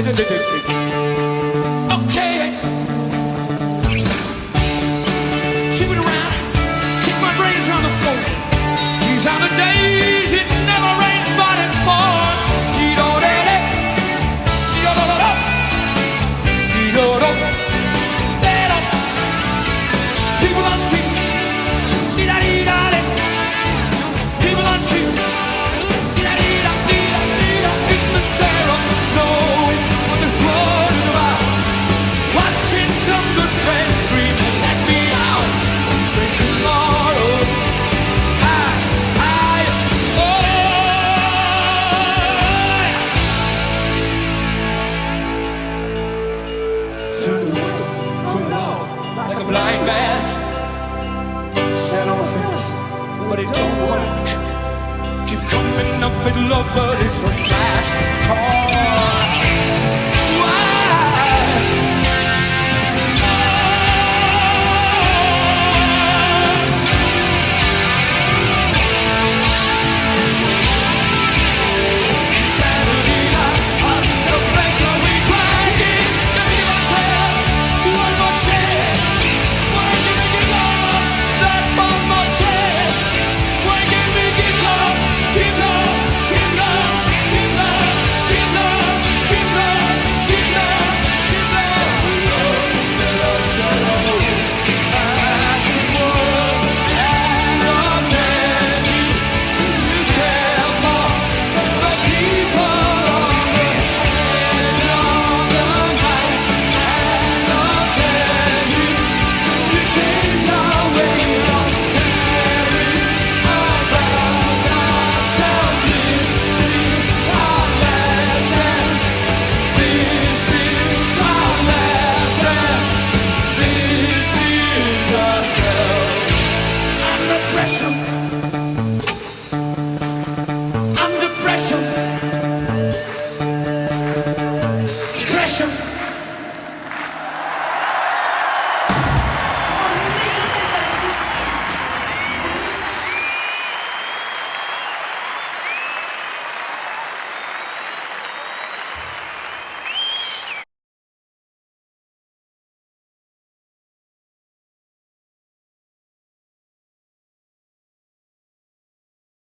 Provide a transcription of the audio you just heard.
Okay. Shift it around, keep my brains on the floor. These are the days it never rains but it pours. People on streets, people on streets, it's the terror, knowing what this war is about. Watching some good friends scream, let me out. Praise tomorrow, high, high, oh. Turn it on, like a blind man. Set on things, but it don't work. Keep coming up with love, but it's a smash.